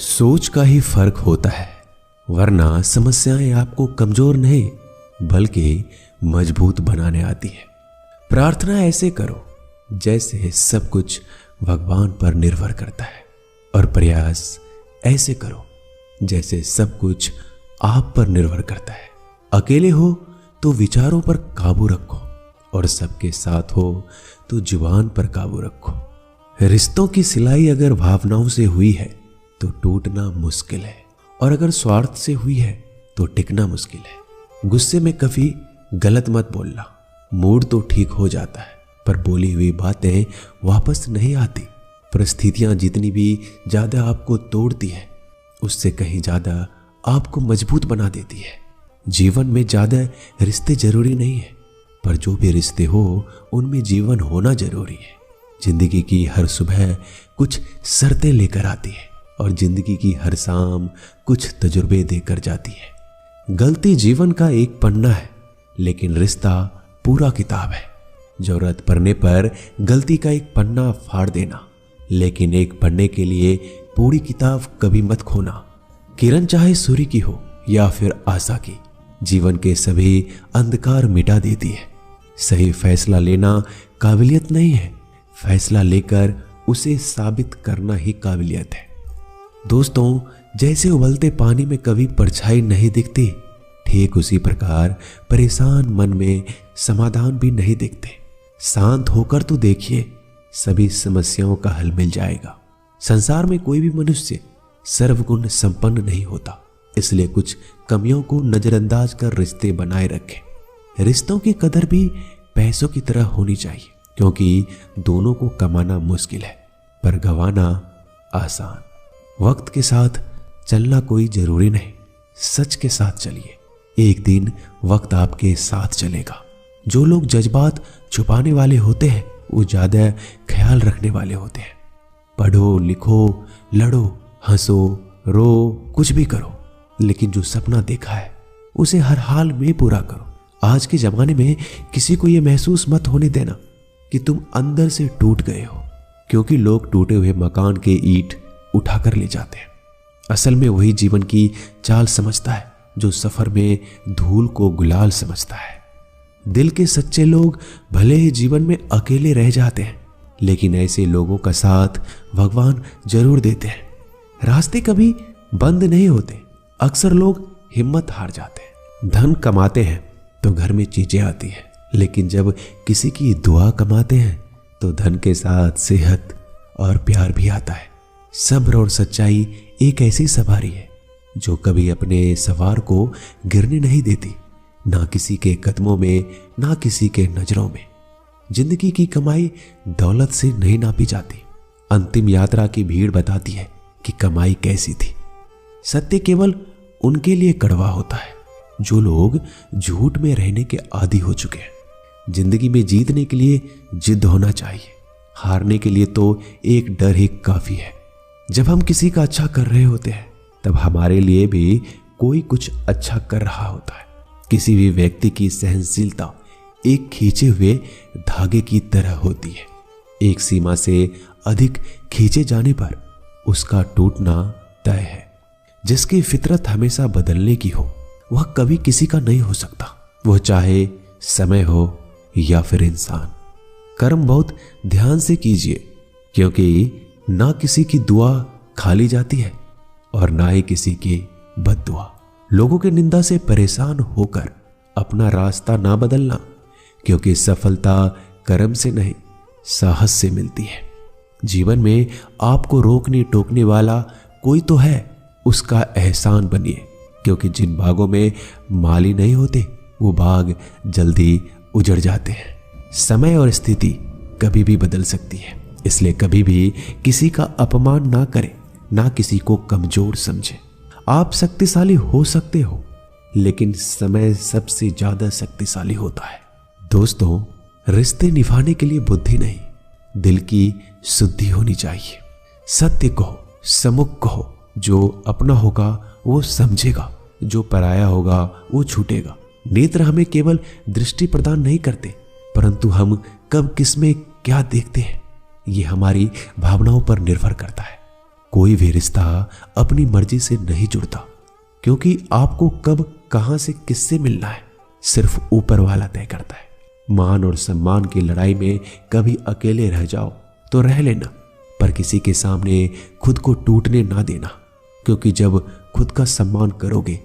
सोच का ही फर्क होता है, वरना समस्याएं आपको कमजोर नहीं बल्कि मजबूत बनाने आती है। प्रार्थना ऐसे करो जैसे सब कुछ भगवान पर निर्भर करता है, और प्रयास ऐसे करो जैसे सब कुछ आप पर निर्भर करता है। अकेले हो तो विचारों पर काबू रखो, और सबके साथ हो तो जुबान पर काबू रखो। रिश्तों की सिलाई अगर भावनाओं से हुई है तो टूटना मुश्किल है, और अगर स्वार्थ से हुई है तो टिकना मुश्किल है। गुस्से में कभी गलत मत बोलना। मूड तो ठीक हो जाता है, पर बोली हुई बातें वापस नहीं आती। परिस्थितियां जितनी भी ज्यादा आपको तोड़ती है, उससे कहीं ज्यादा आपको मजबूत बना देती है। जीवन में ज्यादा रिश्ते जरूरी नहीं है, पर जो भी रिश्ते हो उनमें जीवन होना जरूरी है। जिंदगी की हर सुबह कुछ शर्तें लेकर आती है, और जिंदगी की हर शाम कुछ तजुर्बे देकर जाती है। गलती जीवन का एक पन्ना है, लेकिन रिश्ता पूरा किताब है। जरूरत पड़ने पर गलती का एक पन्ना फाड़ देना, लेकिन एक पन्ने के लिए पूरी किताब कभी मत खोना। किरण चाहे सूर्य की हो या फिर आशा की, जीवन के सभी अंधकार मिटा देती है। सही फैसला लेना काबिलियत नहीं है, फैसला लेकर उसे साबित करना ही काबिलियत है। दोस्तों, जैसे उबलते पानी में कभी परछाई नहीं दिखती, ठीक उसी प्रकार परेशान मन में समाधान भी नहीं दिखते। शांत होकर तो देखिए, सभी समस्याओं का हल मिल जाएगा। संसार में कोई भी मनुष्य सर्वगुण संपन्न नहीं होता, इसलिए कुछ कमियों को नजरअंदाज कर रिश्ते बनाए रखें। रिश्तों की कदर भी पैसों की तरह होनी चाहिए, क्योंकि दोनों को कमाना मुश्किल है पर गंवाना आसान। वक्त के साथ चलना कोई जरूरी नहीं, सच के साथ चलिए, एक दिन वक्त आपके साथ चलेगा। जो लोग जज्बात छुपाने वाले होते हैं वो ज्यादा ख्याल रखने वाले होते हैं। पढ़ो, लिखो, लड़ो, हंसो, रो, कुछ भी करो, लेकिन जो सपना देखा है उसे हर हाल में पूरा करो। आज के जमाने में किसी को यह महसूस मत होने देना कि तुम अंदर से टूट गए हो, क्योंकि लोग टूटे हुए मकान के ईंट उठाकर ले जाते हैं। असल में वही जीवन की चाल समझता है जो सफर में धूल को गुलाल समझता है। दिल के सच्चे लोग भले ही जीवन में अकेले रह जाते हैं, लेकिन ऐसे लोगों का साथ भगवान जरूर देते हैं। रास्ते कभी बंद नहीं होते, अक्सर लोग हिम्मत हार जाते हैं। धन कमाते हैं तो घर में चीजें आती हैं, लेकिन जब किसी की दुआ कमाते हैं तो धन के साथ सेहत और प्यार भी आता है। सब्र और सच्चाई एक ऐसी सवारी है जो कभी अपने सवार को गिरने नहीं देती, ना किसी के कदमों में, ना किसी के नजरों में। जिंदगी की कमाई दौलत से नहीं नापी जाती। अंतिम यात्रा की भीड़ बताती है कि कमाई कैसी थी। सत्य केवल उनके लिए कड़वा होता है जो लोग झूठ में रहने के आदी हो चुके हैं। जिंदगी में जीतने के लिए जिद होना चाहिए, हारने के लिए तो एक डर ही काफी है। जब हम किसी का अच्छा कर रहे होते हैं तब हमारे लिए भी कोई कुछ अच्छा कर रहा होता है। किसी भी व्यक्ति की सहनशीलता एक खींचे हुए धागे की तरह होती है। एक सीमा से अधिक खींचे जाने पर उसका टूटना तय है। जिसकी फितरत हमेशा बदलने की हो वह कभी किसी का नहीं हो सकता, वह चाहे समय हो या फिर इंसान। कर्म बहुत ध्यान से कीजिए, क्योंकि ना किसी की दुआ खाली जाती है और ना ही किसी की बद्दुआ। लोगों की निंदा से परेशान होकर अपना रास्ता ना बदलना, क्योंकि सफलता कर्म से नहीं साहस से मिलती है। जीवन में आपको रोकने टोकने वाला कोई तो है, उसका एहसान बनिए, क्योंकि जिन बागों में माली नहीं होते वो बाग जल्दी उजड़ जाते हैं। समय और स्थिति कभी भी बदल सकती है, इसलिए कभी भी किसी का अपमान ना करें, ना किसी को कमजोर समझें। आप शक्तिशाली हो सकते हो, लेकिन समय सबसे ज्यादा शक्तिशाली होता है। दोस्तों, रिश्ते निभाने के लिए बुद्धि नहीं, दिल की शुद्धि होनी चाहिए। सत्य कहो, सम्मुख कहो। जो अपना होगा वो समझेगा, जो पराया होगा वो छूटेगा। नेत्र हमें केवल दृष्टि प्रदान नहीं करते, परंतु हम कब किसमें क्या देखते हैं ये हमारी भावनाओं पर निर्भर करता है। कोई भी रिश्ता अपनी मर्जी से नहीं जुड़ता, क्योंकि आपको कब कहां से किससे मिलना है सिर्फ ऊपर वाला तय करता है। मान और सम्मान की लड़ाई में कभी अकेले रह जाओ तो रह लेना, पर किसी के सामने खुद को टूटने ना देना, क्योंकि जब खुद का सम्मान करोगे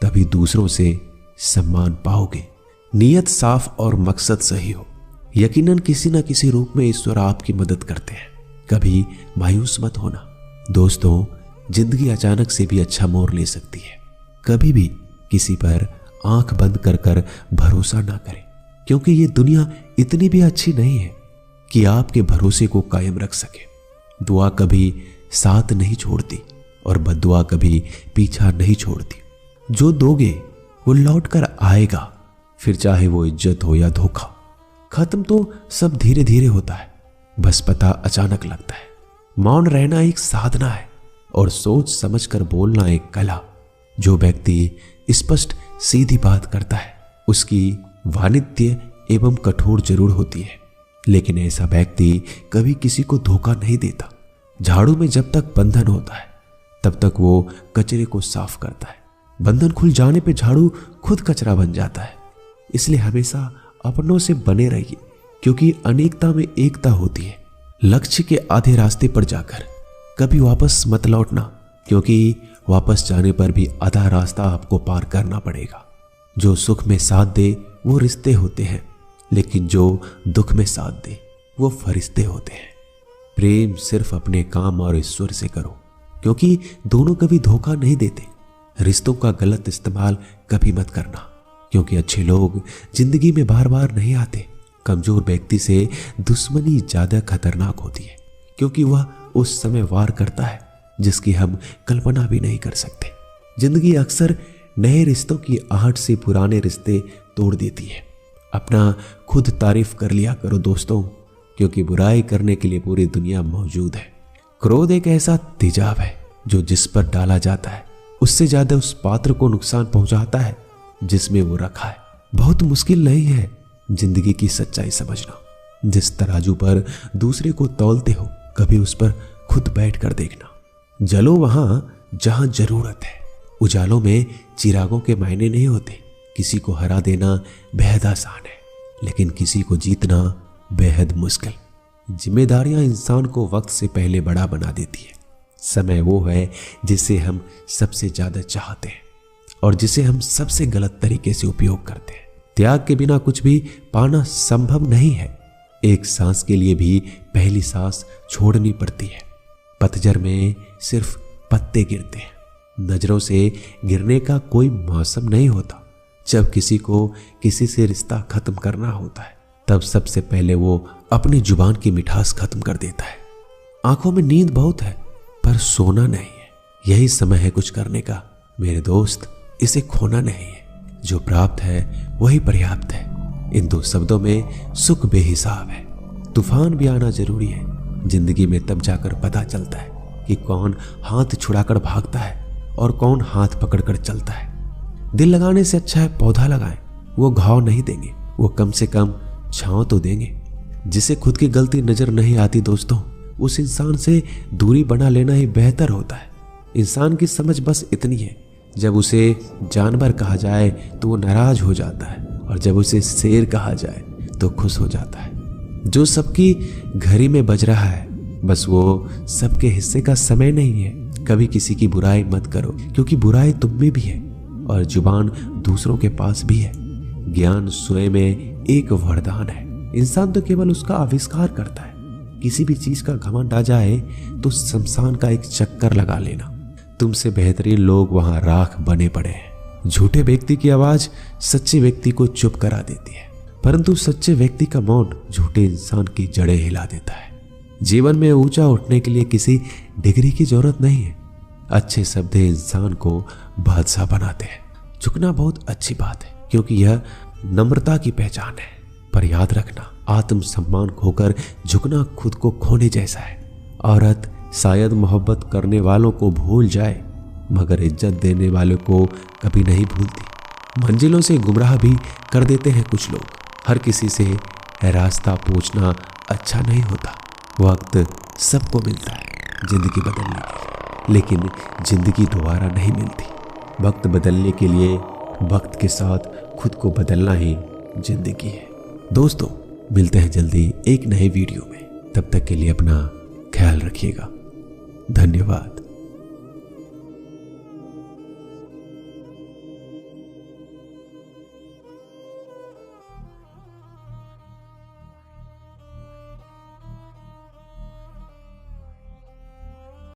तभी दूसरों से सम्मान पाओगे। नीयत साफ और मकसद सही हो, यकीनन किसी न किसी रूप में ईश्वर आपकी मदद करते हैं। कभी मायूस मत होना दोस्तों, जिंदगी अचानक से भी अच्छा मोड़ ले सकती है। कभी भी किसी पर आंख बंद कर कर भरोसा ना करें, क्योंकि ये दुनिया इतनी भी अच्छी नहीं है कि आपके भरोसे को कायम रख सके। दुआ कभी साथ नहीं छोड़ती और बद्दुआ कभी पीछा नहीं छोड़ती। जो दोगे वो लौट कर आएगा, फिर चाहे वो इज्जत हो या धोखा। खत्म तो सब धीरे धीरे होता है, बस पता अचानक लगता है। मौन रहना एक साधना है और सोच समझकर बोलना एक कला। जो व्यक्ति स्पष्ट सीधी बात करता है उसकी वाणिज्य एवं कठोर जरूर होती है, लेकिन ऐसा व्यक्ति कभी किसी को धोखा नहीं देता। झाड़ू में जब तक बंधन होता है तब तक वो कचरे को साफ करता है। बंधन खुल जाने पे झाड़ू खुद कचरा बन जाता है। इसलिए हमेशा अपनों से बने रहिए, क्योंकि अनेकता में एकता होती है। लक्ष्य के आधे रास्ते पर जाकर कभी वापस मत लौटना, क्योंकि वापस जाने पर भी आधा रास्ता आपको पार करना पड़ेगा। जो सुख में साथ दे वो रिश्ते होते हैं, लेकिन जो दुख में साथ दे वो फरिश्ते होते हैं। प्रेम सिर्फ अपने काम और ईश्वर से करो, क्योंकि दोनों कभी धोखा नहीं देते। रिश्तों का गलत इस्तेमाल कभी मत करना, क्योंकि अच्छे लोग जिंदगी में बार बार नहीं आते। कमजोर व्यक्ति से दुश्मनी ज्यादा खतरनाक होती है, क्योंकि वह उस समय वार करता है जिसकी हम कल्पना भी नहीं कर सकते। जिंदगी अक्सर नए रिश्तों की आहट से पुराने रिश्ते तोड़ देती है। अपना खुद तारीफ कर लिया करो दोस्तों, क्योंकि बुराई करने के लिए पूरी दुनिया मौजूद है। क्रोध एक ऐसा तेजाब है जो जिस पर डाला जाता है उससे ज्यादा उस पात्र को नुकसान पहुंचाता है जिसमें वो रखा है। बहुत मुश्किल नहीं है जिंदगी की सच्चाई समझना। जिस तराजू पर दूसरे को तौलते हो कभी उस पर खुद बैठ कर देखना। जलो वहां जहां जरूरत है। उजालों में चिरागों के मायने नहीं होते। किसी को हरा देना बेहद आसान है, लेकिन किसी को जीतना बेहद मुश्किल। जिम्मेदारियां इंसान को वक्त से पहले बड़ा बना देती है। समय वो है जिसे हम सबसे ज्यादा चाहते हैं और जिसे हम सबसे गलत तरीके से उपयोग करते हैं। त्याग के बिना कुछ भी पाना संभव नहीं है। एक सांस के लिए भी पहली सांस छोड़नी पड़ती है। पतझड़ में सिर्फ पत्ते गिरते हैं। नजरों से गिरने का कोई मौसम नहीं होता। जब किसी को किसी से रिश्ता खत्म करना होता है तब सबसे पहले वो अपनी जुबान की मिठास खत्म कर देता है। आंखों में नींद बहुत है पर सोना नहीं है। यही समय है कुछ करने का मेरे दोस्त, इसे खोना नहीं है। जो प्राप्त है वही पर्याप्त है। इन दो शब्दों में सुख बेहिसाब है। तूफान भी आना जरूरी है। जिंदगी में तब जाकर पता चलता है कि कौन हाथ छुड़ाकर भागता है और कौन हाथ पकड़कर चलता है। दिल लगाने से अच्छा है पौधा लगाएं। वो घाव नहीं देंगे, वो कम से कम छांव तो देंगे। जिसे खुद की गलती नजर नहीं आती दोस्तों, उस इंसान से दूरी बना लेना ही बेहतर होता है। इंसान की समझ बस इतनी है, जब उसे जानवर कहा जाए तो वो नाराज हो जाता है और जब उसे शेर कहा जाए तो खुश हो जाता है। जो सबकी घड़ी में बज रहा है बस वो सबके हिस्से का समय नहीं है। कभी किसी की बुराई मत करो, क्योंकि बुराई तुम में भी है और जुबान दूसरों के पास भी है। ज्ञान स्वयं में एक वरदान है। इंसान तो केवल उसका आविष्कार करता है। किसी भी चीज का घमंड आ जाए तो शमशान का एक चक्कर लगा लेना। तुमसे बेहतरीन लोग वहां राख बने पड़े हैं। झूठे व्यक्ति की आवाज सच्चे व्यक्ति को चुप करा देती है, परंतु सच्चे व्यक्ति का मौन झूठे इंसान की जड़ें हिला देता है। जीवन में ऊंचा उठने के लिए किसी डिग्री की जरूरत नहीं है। अच्छे शब्द इंसान को बादशाह बनाते हैं। झुकना बहुत अच्छी बात है, क्योंकि यह नम्रता की पहचान है। पर याद रखना, आत्मसम्मान खोकर झुकना खुद को खोने जैसा है। औरत शायद मोहब्बत करने वालों को भूल जाए, मगर इज्जत देने वालों को कभी नहीं भूलती। मंजिलों से गुमराह भी कर देते हैं कुछ लोग। हर किसी से रास्ता पूछना अच्छा नहीं होता। वक्त सबको मिलता है, जिंदगी बदलने की, लेकिन जिंदगी दोबारा नहीं मिलती। वक्त बदलने के लिए वक्त के साथ खुद को बदलना ही जिंदगी है। दोस्तों, मिलते हैं जल्दी एक नए वीडियो में। तब तक के लिए अपना ख्याल रखिएगा। धन्यवाद।